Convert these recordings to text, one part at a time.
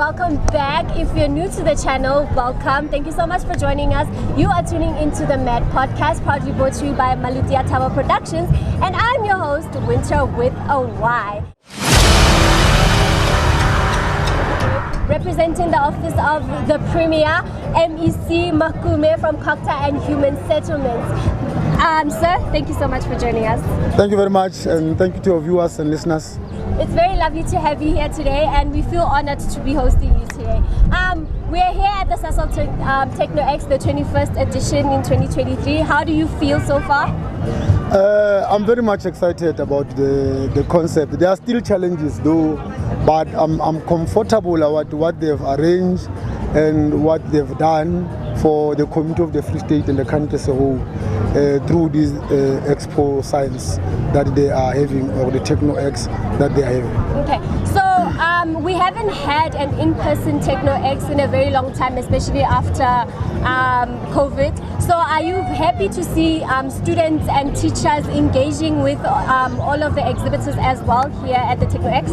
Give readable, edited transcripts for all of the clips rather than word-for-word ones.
welcome back. If you're new to the channel, welcome. Thank you so much for joining us. You are tuning into the MATPODCAST, proudly brought to you by Malutia Tower Productions, and I'm your host, Winter with a Y. Representing the office of the Premier, MEC Makume from COGTA and Human Settlements. Sir, thank you so much for joining us. Thank you very much, and thank you to our viewers and listeners. It's very lovely to have you here today, and we feel honored to be hosting you today. We're here at the Sasol Techno X, the 21st edition in 2023. How do you feel so far? I'm very much excited about the concept. There are still challenges though, but I'm comfortable about what they've arranged and what they've done for the community of the Free State and the country as a whole through this Expo Science that they are having, or the Techno X that they are having. Okay, so we haven't had an in-person Techno X in a very long time, especially after COVID. So are you happy to see students and teachers engaging with all of the exhibitors as well here at the Techno X?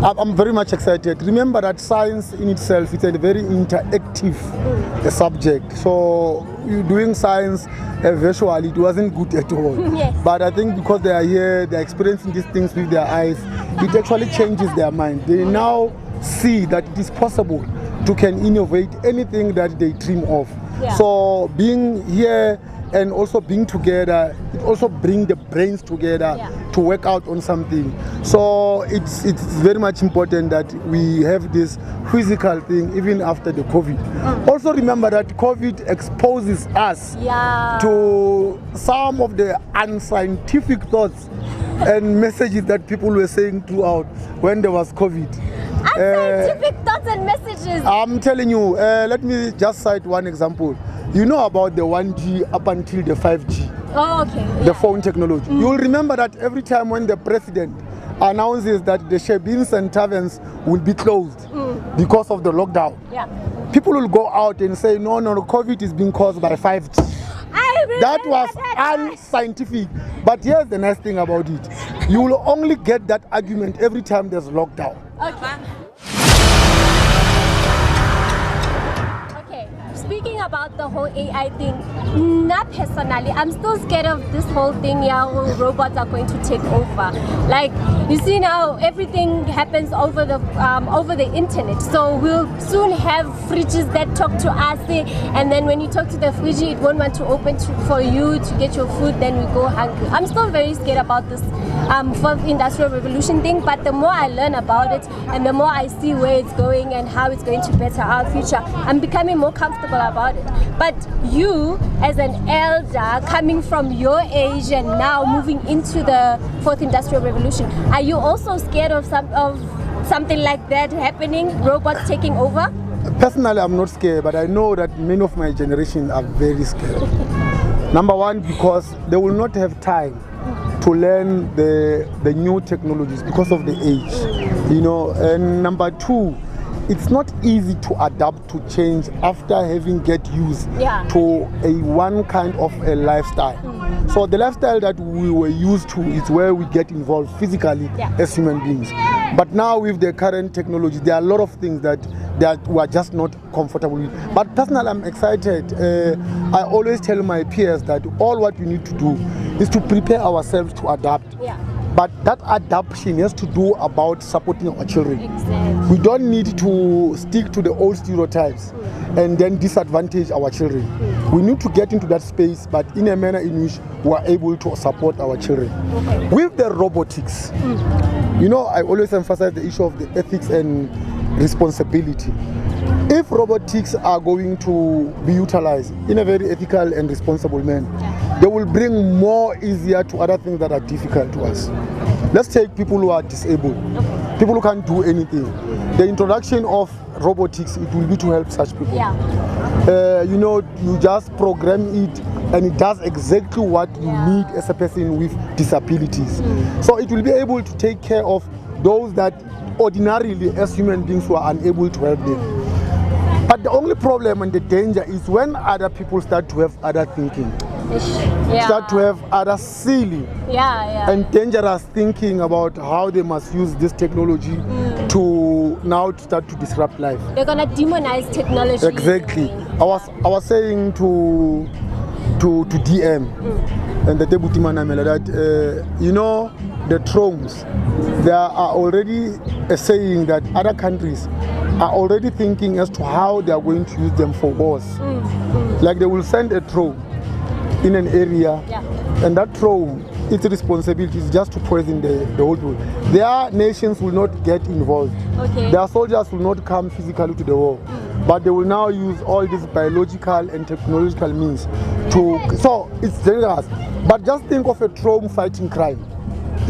I'm very much excited. Remember that science in itself is a very interactive subject. So doing science virtually, it wasn't good at all. Yes. But I think because they are here, they're experiencing these things with their eyes, it actually changes their mind. They now see that it is possible to can innovate anything that they dream of. Yeah. So being here and also being together, it also brings the brains together to work out on something. So it's very much important that we have this physical thing even after the COVID. Also remember that COVID exposes us to some of the unscientific thoughts and messages that people were saying throughout when there was COVID. Unscientific thoughts and messages. I'm telling you, let me just cite one example. You know about the 1G up until the 5G. Oh, okay. The phone technology. You'll remember that every time when the president announces that the shebins and taverns will be closed because of the lockdown, people will go out and say, no, COVID is being caused by 5G. That was unscientific. But here's the nice thing about it. You will only get that argument every time there's lockdown. Okay, speaking about the whole AI thing, not personally, I'm still scared of this whole thing where robots are going to take over. Like, you see now, everything happens over the internet. So we'll soon have fridges that talk to us, and then when you talk to the fridge, it won't want to open for you to get your food, then we go hungry. I'm still very scared about this fourth industrial revolution thing, but the more I learn about it and the more I see where it's going and how it's going to better our future, I'm becoming more comfortable about it. But you, as an elder coming from your age and now moving into the fourth industrial revolution, are you also scared of something like that happening, robots taking over? Personally, I'm not scared, but I know that many of my generation are very scared. Number one, because they will not have time to learn the new technologies because of the age, you know. And number two, it's not easy to adapt to change after having get used to one kind of a lifestyle. So the lifestyle that we were used to is where we get involved physically as human beings. But now with the current technology, there are a lot of things that we are just not comfortable with. But personally, I'm excited. I always tell my peers that all what we need to do is to prepare ourselves to adapt. But that adaptation has to do about supporting our children. Exactly. We don't need to stick to the old stereotypes and then disadvantage our children. We need to get into that space, but in a manner in which we are able to support our children. With the robotics, you know, I always emphasize the issue of the ethics and responsibility. If robotics are going to be utilized in a very ethical and responsible manner, they will bring more easier to other things that are difficult to us. Let's take people who are disabled, people who can't do anything. The introduction of robotics, it will be to help such people. You know, you just program it and it does exactly what you need as a person with disabilities. So it will be able to take care of those that ordinarily as human beings who are unable to help them. But the only problem and the danger is when other people start to have other thinking. Yeah. start to have other silly and dangerous thinking about how they must use this technology to now start to disrupt life. They're gonna demonize technology. Exactly. I was saying to DM and the Deputy Manamela that you know, the drones, there are already saying that other countries are already thinking as to how they are going to use them for wars. Like they will send a drone in an area, and that drone, its responsibility is just to poison the whole world. Their nations will not get involved. Their soldiers will not come physically to the war, but they will now use all these biological and technological means to. So it's dangerous. But just think of a drone fighting crime.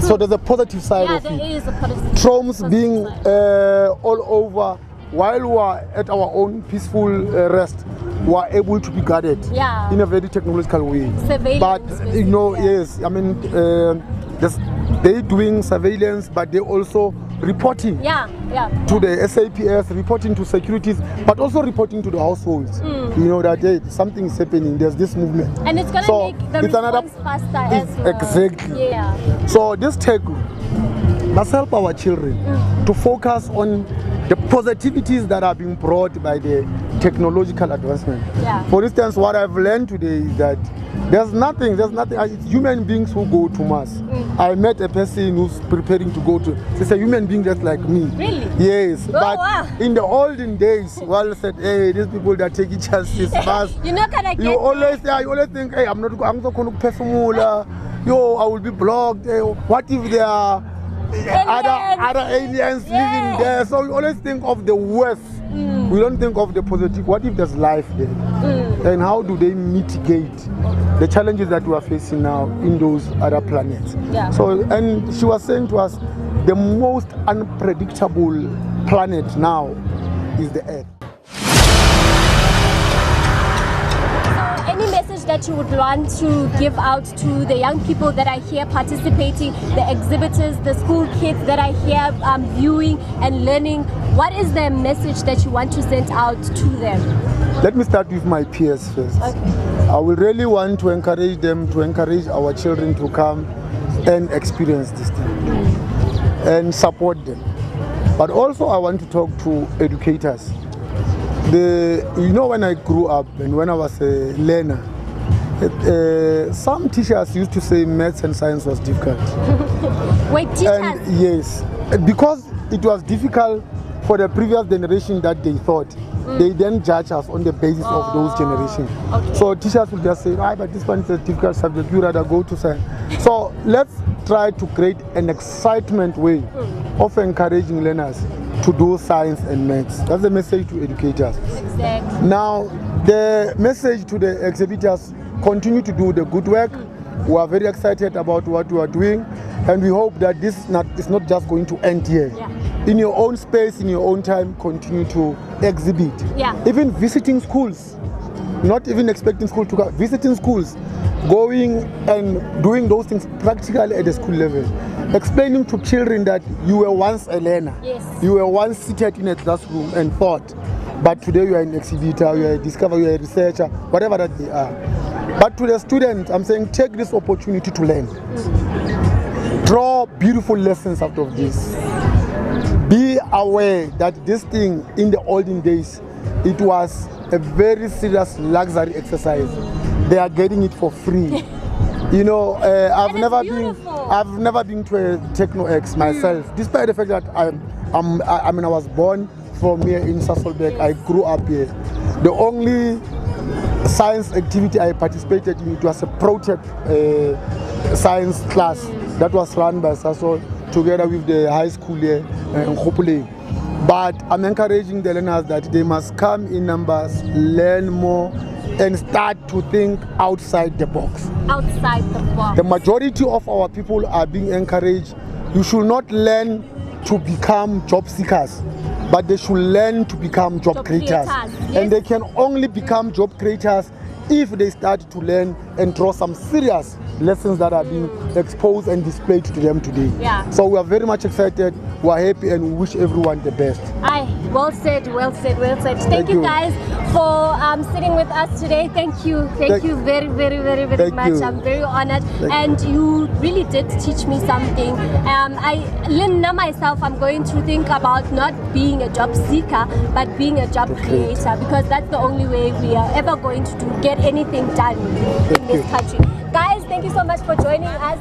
So there's a positive side of there it. is a positive Drones being all over while we are at our own peaceful rest. We are able to be guarded in a very technological way. But you know, yes, I mean, they're doing surveillance, but they're also reporting to the SAPS, reporting to securities, but also reporting to the households. You know that hey, something is happening. There's this movement, and it's gonna make the response faster as well. Exactly. So this tech must help our children to focus on the positivities that are being brought by the technological advancement. For instance, what I've learned today is that there's nothing, it's human beings who go to Mars. I met a person who's preparing to go to, she's a human being just like me. Really? Yes, but in the olden days, well said, hey, these people that take chances Mars. You're not gonna get you always think, hey, I'm not going to perform. Yo, I will be blocked. Hey, what if there are other aliens living there? So we always think of the worst. We don't think of the positive. What if there's life there? And how do they mitigate the challenges that we are facing now in those other planets? So, and she was saying to us, the most unpredictable planet now is the Earth. Any message that you would want to give out to the young people that are here participating, the exhibitors, the school kids that are here viewing and learning? What is the message that you want to send out to them? Let me start with my peers first. I will really want to encourage them, to encourage our children to come and experience this thing and support them. But also I want to talk to educators. You know, when I grew up and when I was a learner, some teachers used to say maths and science was difficult. Wait, teachers? And yes, because it was difficult for the previous generation that they thought. They then judge us on the basis of those generations. So teachers will just say, but this one is a difficult subject, you rather go to science. So let's try to create an excitement way of encouraging learners to do science and maths. That's the message to educators. Exactly. Now, the message to the exhibitors: continue to do the good work. We are very excited about what we are doing, and we hope that this is not just going to end here. In your own space, in your own time, continue to exhibit. Even visiting schools, not even expecting school to come, visiting schools, going and doing those things practically at the school level. Explaining to children that you were once a learner. You were once seated in a classroom and thought, but today you are an exhibitor, you are a discoverer, you are a researcher, whatever that they are. But to the students, I'm saying take this opportunity to learn. Draw beautiful lessons out of this. Be aware that this thing in the olden days, it was a very serious luxury exercise. They are getting it for free. You know, I've never been to a Techno X myself, despite the fact that I was born from here in Sasolburg. I grew up here. The only science activity I participated in, it was a project science class that was run by Sasol together with the high school here in Khopole. But I'm encouraging the learners that they must come in numbers, learn more, and start to think outside the box. Outside the box. The majority of our people are being encouraged. You should not learn to become job seekers, but they should learn to become job creators. And they can only become job creators if they start to learn and draw some serious lessons that are being exposed and displayed to them today. So we are very much excited, we are happy, and we wish everyone the best. Well said, well said, well said. Thank you guys for sitting with us today. Thank you very, very, very, very much. I'm very honored, and you really did teach me something. Now myself, I'm going to think about not being a job seeker, but being a job creator, because that's the only way we are ever going to get anything done in this country. Guys, thank you so much for joining us.